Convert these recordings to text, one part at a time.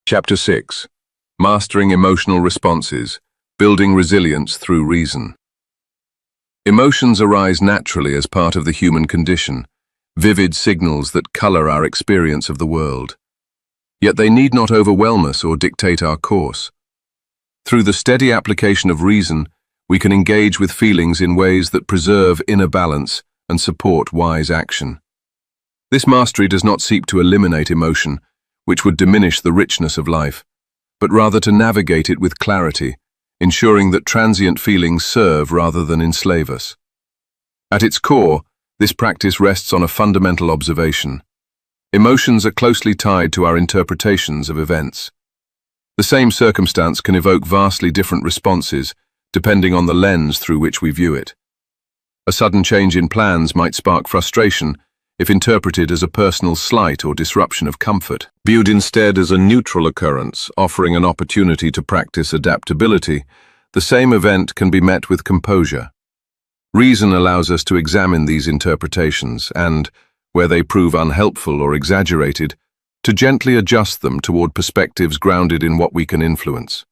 Chapter 6. Mastering Emotional Responses, Building Resilience Through Reason. Emotions arise naturally as part of the human condition, vivid signals that color our experience of the world. Yet they need not overwhelm us or dictate our course. Through the steady application of reason, we can engage with feelings in ways that preserve inner balance and support wise action. This mastery does not seek to eliminate emotion, which would diminish the richness of life, but rather to navigate it with clarity, ensuring that transient feelings serve rather than enslave us. At its core, this practice rests on a fundamental observation. Emotions are closely tied to our interpretations of events. The same circumstance can evoke vastly different responses, depending on the lens through which we view it. A sudden change in plans might spark frustration, if interpreted as a personal slight or disruption of comfort. Viewed instead as a neutral occurrence, offering an opportunity to practice adaptability, the same event can be met with composure. Reason allows us to examine these interpretations and, where they prove unhelpful or exaggerated, to gently adjust them toward perspectives grounded in what we can influence.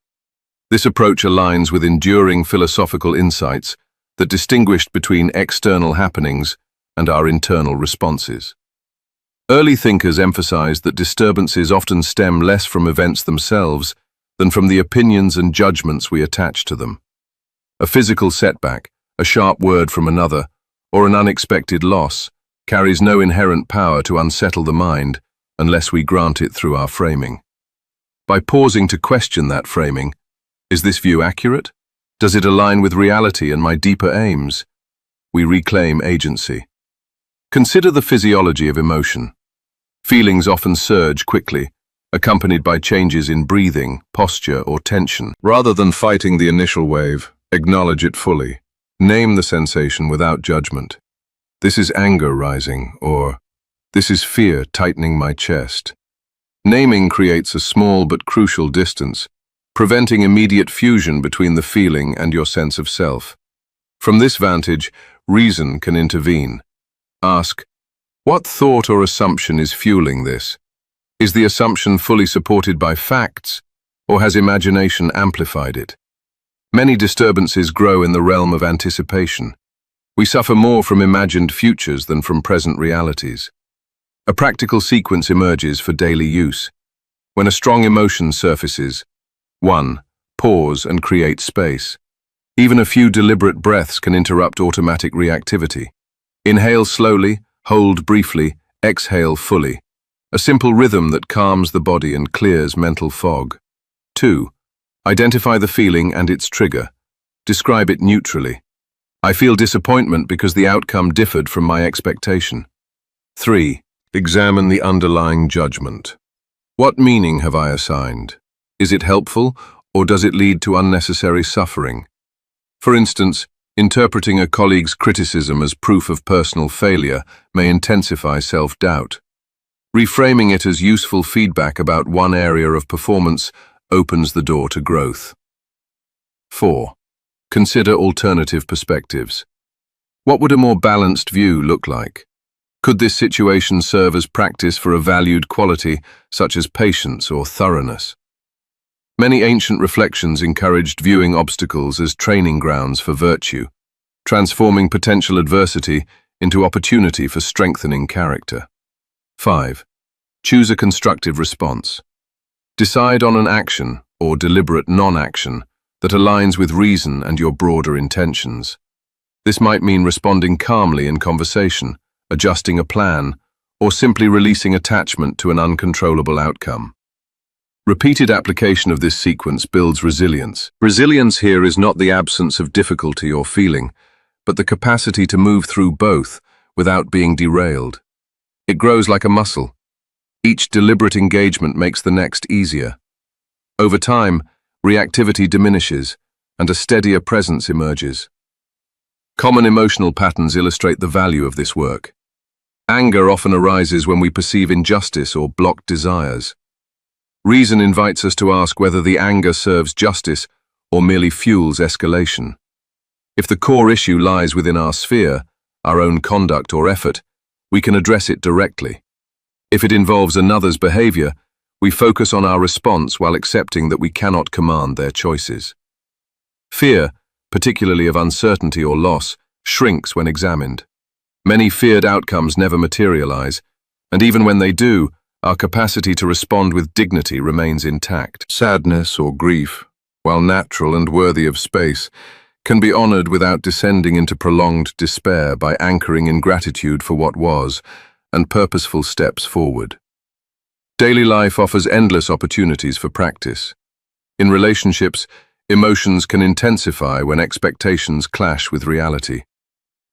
This approach aligns with enduring philosophical insights that distinguished between external happenings and our internal responses. Early thinkers emphasized that disturbances often stem less from events themselves than from the opinions and judgments we attach to them. A physical setback, a sharp word from another, or an unexpected loss carries no inherent power to unsettle the mind unless we grant it through our framing. By pausing to question that framing, is this view accurate? Does it align with reality and my deeper aims? We reclaim agency. Consider the physiology of emotion. Feelings often surge quickly, accompanied by changes in breathing, posture, or tension. Rather than fighting the initial wave, acknowledge it fully. Name the sensation without judgment. This is anger rising, or this is fear tightening my chest. Naming creates a small but crucial distance, preventing immediate fusion between the feeling and your sense of self. From this vantage, reason can intervene. Ask, what thought or assumption is fueling this? Is the assumption fully supported by facts, or has imagination amplified it? Many disturbances grow in the realm of anticipation. We suffer more from imagined futures than from present realities. A practical sequence emerges for daily use. When a strong emotion surfaces, 1. Pause and create space. Even a few deliberate breaths can interrupt automatic reactivity. Inhale slowly, hold briefly, exhale fully. A simple rhythm that calms the body and clears mental fog. 2. Identify the feeling and its trigger. Describe it neutrally. I feel disappointment because the outcome differed from my expectation. 3. Examine the underlying judgment. What meaning have I assigned? Is it helpful, or does it lead to unnecessary suffering? For instance, interpreting a colleague's criticism as proof of personal failure may intensify self-doubt. Reframing it as useful feedback about one area of performance opens the door to growth. 4. Consider alternative perspectives. What would a more balanced view look like? Could this situation serve as practice for a valued quality such as patience or thoroughness? Many ancient reflections encouraged viewing obstacles as training grounds for virtue, transforming potential adversity into opportunity for strengthening character. 5. Choose a constructive response. Decide on an action, or deliberate non-action, that aligns with reason and your broader intentions. This might mean responding calmly in conversation, adjusting a plan, or simply releasing attachment to an uncontrollable outcome. Repeated application of this sequence builds resilience. Resilience here is not the absence of difficulty or feeling, but the capacity to move through both without being derailed. It grows like a muscle. Each deliberate engagement makes the next easier. Over time, reactivity diminishes and a steadier presence emerges. Common emotional patterns illustrate the value of this work. Anger often arises when we perceive injustice or blocked desires. Reason invites us to ask whether the anger serves justice or merely fuels escalation. If the core issue lies within our sphere, our own conduct or effort, we can address it directly. If it involves another's behavior, We focus on our response while accepting that we cannot command their choices. Fear, particularly of uncertainty or loss, shrinks when examined. Many feared outcomes never materialize, and even when they do, our capacity to respond with dignity remains intact. Sadness or grief, while natural and worthy of space, can be honored without descending into prolonged despair by anchoring in gratitude for what was and purposeful steps forward. Daily life offers endless opportunities for practice. In relationships, emotions can intensify when expectations clash with reality.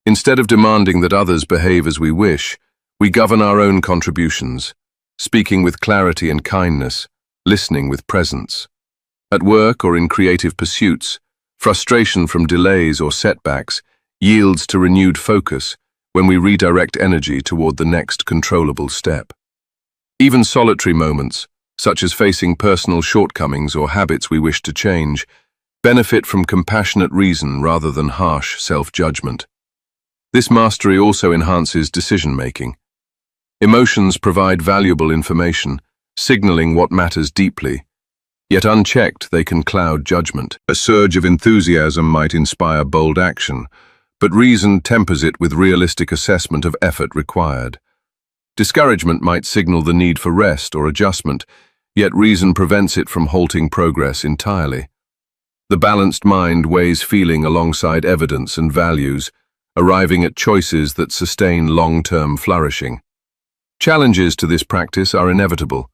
Instead of demanding that others behave as we wish, we govern our own contributions, speaking with clarity and kindness, listening with presence. At work or in creative pursuits, frustration from delays or setbacks yields to renewed focus when we redirect energy toward the next controllable step. Even solitary moments, such as facing personal shortcomings or habits we wish to change, benefit from compassionate reason rather than harsh self-judgment. This mastery also enhances decision-making. Emotions provide valuable information, signaling what matters deeply. Yet unchecked, they can cloud judgment. A surge of enthusiasm might inspire bold action, but reason tempers it with realistic assessment of effort required. Discouragement might signal the need for rest or adjustment, yet reason prevents it from halting progress entirely. The balanced mind weighs feeling alongside evidence and values, arriving at choices that sustain long-term flourishing. Challenges to this practice are inevitable.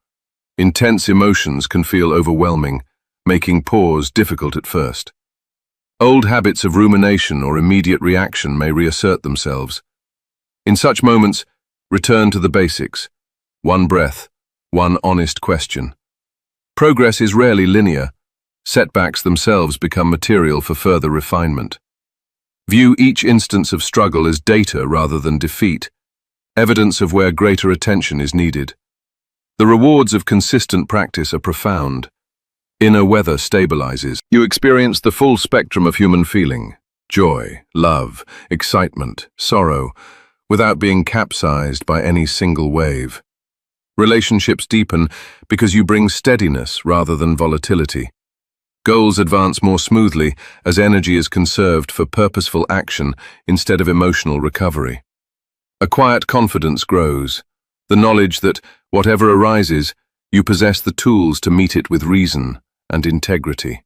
Intense emotions can feel overwhelming, making pause difficult at first. Old habits of rumination or immediate reaction may reassert themselves. In such moments, return to the basics. One breath, one honest question. Progress is rarely linear. Setbacks themselves become material for further refinement. View each instance of struggle as data rather than defeat, evidence of where greater attention is needed. The rewards of consistent practice are profound. Inner weather stabilizes. You experience the full spectrum of human feeling, joy, love, excitement, sorrow, without being capsized by any single wave. Relationships deepen because you bring steadiness rather than volatility. Goals advance more smoothly as energy is conserved for purposeful action instead of emotional recovery. A quiet confidence grows, the knowledge that, whatever arises, you possess the tools to meet it with reason and integrity.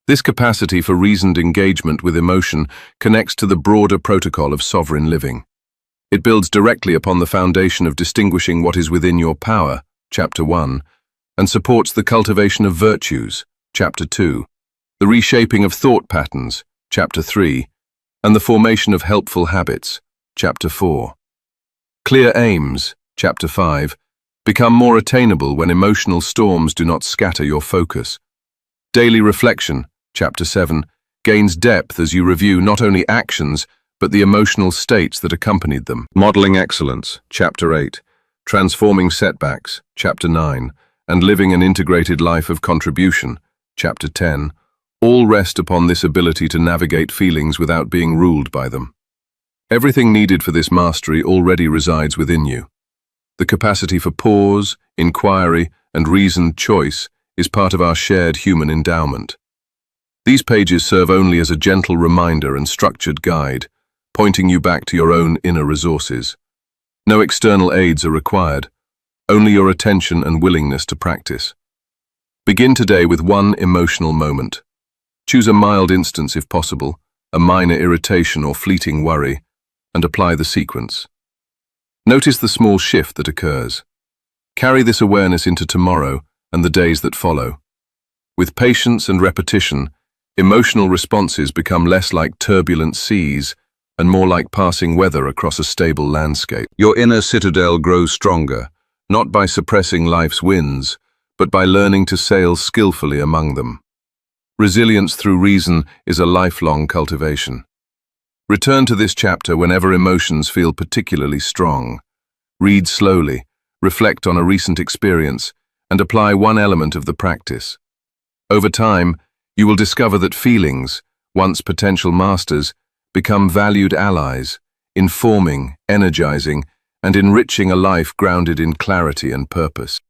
This capacity for reasoned engagement with emotion connects to the broader protocol of sovereign living. It builds directly upon the foundation of distinguishing what is within your power, Chapter 1, and supports the cultivation of virtues, Chapter 2, the reshaping of thought patterns, Chapter 3, and the formation of helpful habits, Chapter 4. Clear aims, Chapter 5, become more attainable when emotional storms do not scatter your focus. Daily reflection, Chapter 7, gains depth as you review not only actions, but the emotional states that accompanied them. Modeling excellence, Chapter 8, transforming setbacks, Chapter 9, and living an integrated life of contribution, Chapter 10, all rest upon this ability to navigate feelings without being ruled by them. Everything needed for this mastery already resides within you. The capacity for pause, inquiry, and reasoned choice is part of our shared human endowment. These pages serve only as a gentle reminder and structured guide, pointing you back to your own inner resources. No external aids are required, only your attention and willingness to practice. Begin today with one emotional moment. Choose a mild instance if possible, a minor irritation or fleeting worry, and apply the sequence. Notice the small shift that occurs. Carry this awareness into tomorrow and the days that follow. With patience and repetition, emotional responses become less like turbulent seas and more like passing weather across a stable landscape. Your inner citadel grows stronger, not by suppressing life's winds, but by learning to sail skillfully among them. Resilience through reason is a lifelong cultivation. Return to this chapter whenever emotions feel particularly strong. Read slowly, reflect on a recent experience, and apply one element of the practice. Over time, you will discover that feelings, once potential masters, become valued allies, informing, energizing, and enriching a life grounded in clarity and purpose.